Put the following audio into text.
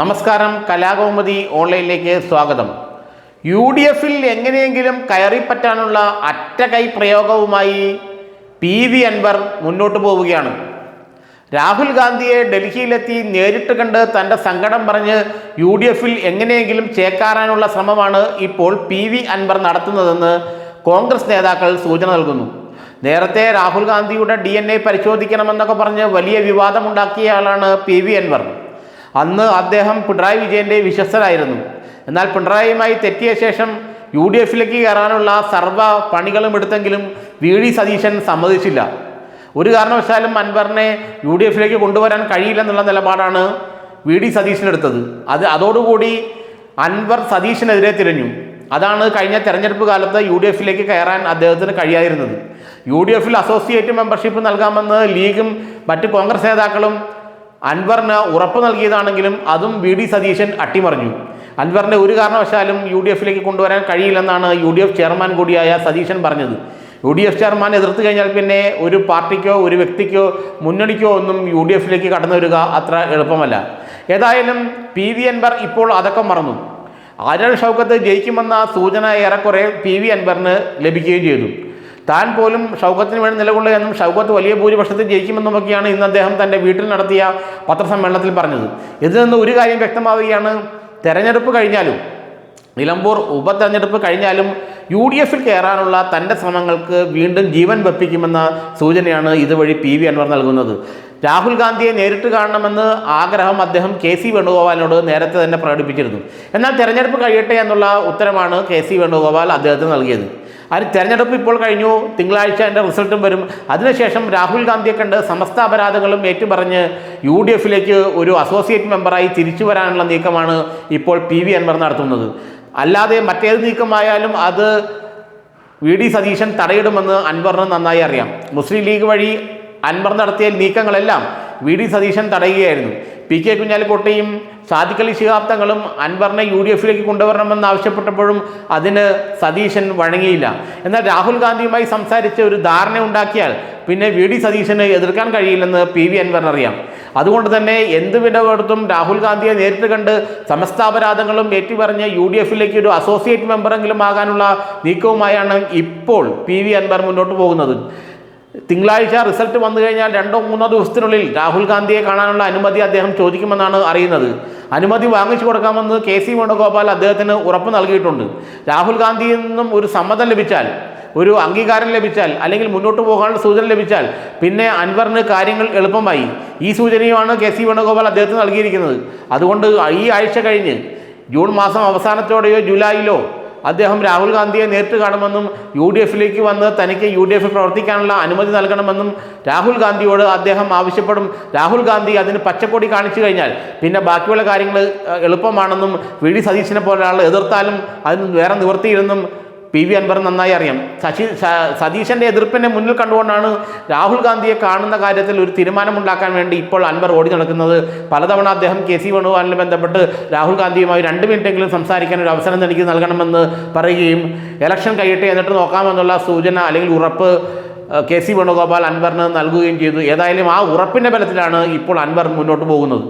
നമസ്കാരം, കലാകൗമുദി ഓൺലൈനിലേക്ക് സ്വാഗതം. UDF-ൽ എങ്ങനെയെങ്കിലും കയറിപ്പറ്റാനുള്ള അറ്റകൈ പ്രയോഗവുമായി PV അൻവർ മുന്നോട്ട് പോവുകയാണ്. രാഹുൽ ഗാന്ധിയെ ഡൽഹിയിലെത്തി നേരിട്ട് കണ്ട് തൻ്റെ സങ്കടം പറഞ്ഞ് UDF-ൽ എങ്ങനെയെങ്കിലും ചേക്കാറാനുള്ള ശ്രമമാണ് ഇപ്പോൾ PV അൻവർ നടത്തുന്നതെന്ന് കോൺഗ്രസ് നേതാക്കൾ സൂചന നൽകുന്നു. നേരത്തെ രാഹുൽ ഗാന്ധിയുടെ DNA പരിശോധിക്കണമെന്നൊക്കെ പറഞ്ഞ് വലിയ വിവാദമുണ്ടാക്കിയ ആളാണ് PV അൻവർ. അന്ന് അദ്ദേഹം പിണറായി വിജയൻ്റെ വിശ്വസ്തനായിരുന്നു. എന്നാൽ പിണറായിയുമായി തെറ്റിയ ശേഷം UDF-ലേക്ക് കയറാനുള്ള സർവ്വ പണികളും എടുത്തെങ്കിലും VD സതീശൻ സമ്മതിച്ചില്ല. ഒരു കാരണവശാലും അൻവറിനെ UDF-ലേക്ക് കൊണ്ടുവരാൻ കഴിയില്ലെന്നുള്ള നിലപാടാണ് VD സതീശൻ എടുത്തത്. അതോടുകൂടി അൻവർ സതീശനെതിരെ തിരിഞ്ഞു. അതാണ് കഴിഞ്ഞ തെരഞ്ഞെടുപ്പ് കാലത്ത് UDF-ലേക്ക് കയറാൻ അദ്ദേഹത്തിന് കഴിയാതിരുന്നത്. UDF-ൽ അസോസിയേറ്റ് മെമ്പർഷിപ്പ് നൽകാമെന്ന് ലീഗും മറ്റ് കോൺഗ്രസ് നേതാക്കളും അൻവറിന് ഉറപ്പ് നൽകിയതാണെങ്കിലും അതും VD സതീശൻ അട്ടിമറിഞ്ഞു. അൻവറിനെ ഒരു കാരണവശാലും UDF-ലേക്ക് കൊണ്ടുവരാൻ കഴിയില്ലെന്നാണ് UDF ചെയർമാൻ കൂടിയായ സതീശൻ പറഞ്ഞത്. UDF ചെയർമാൻ എതിർത്ത് കഴിഞ്ഞാൽ പിന്നെ ഒരു പാർട്ടിക്കോ ഒരു വ്യക്തിക്കോ മുന്നണിക്കോ ഒന്നും UDF-ലേക്ക് കടന്നു വരിക അത്ര എളുപ്പമല്ല. ഏതായാലും PV അൻവർ ഇപ്പോൾ അതൊക്കെ മറന്നു. ആര്യാടൻ ഷൗക്കത്ത് ജയിക്കുമെന്ന സൂചന ഏറെക്കുറെ PV അൻവറിന് ലഭിക്കുകയും ചെയ്തു. താൻ പോലും ഷൗക്കത്തിന് വേണ്ടി നിലകൊള്ളുക എന്നും ഷൗക്കത്ത് വലിയ ഭൂരിപക്ഷത്തിൽ ജയിക്കുമെന്നുമൊക്കെയാണ് ഇന്ന് അദ്ദേഹം തൻ്റെ വീട്ടിൽ നടത്തിയ പത്രസമ്മേളനത്തിൽ പറഞ്ഞത്. ഇതിൽ നിന്ന് ഒരു കാര്യം വ്യക്തമാവുകയാണ്, തെരഞ്ഞെടുപ്പ് കഴിഞ്ഞാലും നിലമ്പൂർ ഉപതെരഞ്ഞെടുപ്പ് കഴിഞ്ഞാലും UDF-ൽ കയറാനുള്ള തൻ്റെ ശ്രമങ്ങൾക്ക് വീണ്ടും ജീവൻ വെപ്പിക്കുമെന്ന സൂചനയാണ് ഇതുവഴി PV അൻവർ നൽകുന്നത്. രാഹുൽ ഗാന്ധിയെ നേരിട്ട് കാണണമെന്ന് ആഗ്രഹം അദ്ദേഹം KC വേണുഗോപാലിനോട് നേരത്തെ തന്നെ പ്രകടിപ്പിച്ചിരുന്നു. എന്നാൽ തെരഞ്ഞെടുപ്പ് കഴിയട്ടെ എന്നുള്ള ഉത്തരമാണ് KC വേണുഗോപാൽ അദ്ദേഹത്തിന് നൽകിയത്. തെരഞ്ഞെടുപ്പ് ഇപ്പോൾ കഴിഞ്ഞു, തിങ്കളാഴ്ച എൻ്റെ റിസൾട്ടും വരും. അതിനുശേഷം രാഹുൽ ഗാന്ധിയെ കണ്ട് സമസ്ത അപരാധങ്ങളും ഏറ്റുപറഞ്ഞ് UDF-ലേക്ക് ഒരു അസോസിയേറ്റ് മെമ്പറായി തിരിച്ചു വരാനുള്ള നീക്കമാണ് ഇപ്പോൾ PV അൻവർ നടത്തുന്നത്. അല്ലാതെ മറ്റേത് നീക്കമായാലും അത് VD സതീശൻ തടയിടുമെന്ന് അൻവറിന് നന്നായി അറിയാം. മുസ്ലിം ലീഗ് വഴി അൻവർ നടത്തിയ നീക്കങ്ങളെല്ലാം VD സതീശൻ തടയുകയായിരുന്നു. PK കുഞ്ഞാലിക്കുട്ടിയും സാദിഖ് അലി ശിഹാബ് തങ്ങളും അൻവറിനെ UDF-ലേക്ക് കൊണ്ടുവരണമെന്ന് ആവശ്യപ്പെട്ടപ്പോഴും അതിന് സതീശൻ വഴങ്ങിയില്ല. എന്നാൽ രാഹുൽ ഗാന്ധിയുമായി സംസാരിച്ച് ഒരു ധാരണ ഉണ്ടാക്കിയാൽ പിന്നെ VD സതീശന് എതിർക്കാൻ കഴിയില്ലെന്ന് PV അൻവറിനറിയാം. അതുകൊണ്ട് തന്നെ എന്ത് വില കൊടുത്തും രാഹുൽ ഗാന്ധിയെ നേരിട്ട് കണ്ട് സമസ്ത അപരാധങ്ങളും ഏറ്റുപറഞ്ഞ് UDF-ലേക്ക് ഒരു അസോസിയേറ്റ് മെമ്പറെങ്കിലും ആകാനുള്ള നീക്കവുമായാണ് ഇപ്പോൾ PV അൻവർ മുന്നോട്ട് പോകുന്നത്. തിങ്കളാഴ്ച റിസൾട്ട് വന്നു കഴിഞ്ഞാൽ 2-3 ദിവസത്തിനുള്ളിൽ രാഹുൽ ഗാന്ധിയെ കാണാനുള്ള അനുമതി അദ്ദേഹം ചോദിക്കുമെന്നാണ് അറിയുന്നത്. അനുമതി വാങ്ങിച്ചു കൊടുക്കാമെന്ന് KC വേണുഗോപാൽ അദ്ദേഹത്തിന് ഉറപ്പ് നൽകിയിട്ടുണ്ട്. രാഹുൽ ഗാന്ധിയിൽ നിന്നും ഒരു സമ്മതം ലഭിച്ചാൽ, ഒരു അംഗീകാരം ലഭിച്ചാൽ, അല്ലെങ്കിൽ മുന്നോട്ട് പോകാനുള്ള സൂചന ലഭിച്ചാൽ പിന്നെ അൻവറിന് കാര്യങ്ങൾ എളുപ്പമായി. ഈ സൂചനയുമാണ് KC വേണുഗോപാൽ അദ്ദേഹത്തിന് നൽകിയിരിക്കുന്നത്. അതുകൊണ്ട് ഈ ആഴ്ച കഴിഞ്ഞ് ജൂൺ മാസം അവസാനത്തോടെയോ ജൂലൈയിലോ അദ്ദേഹം രാഹുൽ ഗാന്ധിയെ നേരിട്ട് കാണുമെന്നും UDF-ലേക്ക് വന്ന് തനിക്ക് UDF പ്രവർത്തിക്കാനുള്ള അനുമതി നൽകണമെന്നും രാഹുൽ ഗാന്ധിയോട് അദ്ദേഹം ആവശ്യപ്പെടും. രാഹുൽ ഗാന്ധി അതിന് പച്ചക്കൊടി കാണിച്ചു കഴിഞ്ഞാൽ പിന്നെ ബാക്കിയുള്ള കാര്യങ്ങൾ എളുപ്പമാണെന്നും VD സതീശനെ പോലെ ആൾ എതിർത്താലും അതിന് വേറെ നിവൃത്തിയില്ലെന്നും PV അൻവർ നന്നായി അറിയാം. സതീശൻ്റെ എതിർപ്പിനെ മുന്നിൽ കണ്ടുകൊണ്ടാണ് രാഹുൽ ഗാന്ധിയെ കാണുന്ന കാര്യത്തിൽ ഒരു തീരുമാനമുണ്ടാക്കാൻ വേണ്ടി ഇപ്പോൾ അൻവർ ഓടി നടക്കുന്നത്. പലതവണ അദ്ദേഹം KC വേണുഗോപാലിനെ ബന്ധപ്പെട്ട് രാഹുൽ ഗാന്ധിയുമായി 2 മിനിറ്റെങ്കിലും സംസാരിക്കാൻ ഒരു അവസരം എനിക്ക് നൽകണമെന്ന് പറയുകയും ഇലക്ഷൻ കഴിയട്ടെ എന്നിട്ട് നോക്കാമെന്നുള്ള സൂചന അല്ലെങ്കിൽ ഉറപ്പ് KC വേണുഗോപാൽ അൻവറിന് നൽകുകയും ചെയ്തു. ഏതായാലും ആ ഉറപ്പിൻ്റെ ബലത്തിലാണ് ഇപ്പോൾ അൻവർ മുന്നോട്ട് പോകുന്നത്.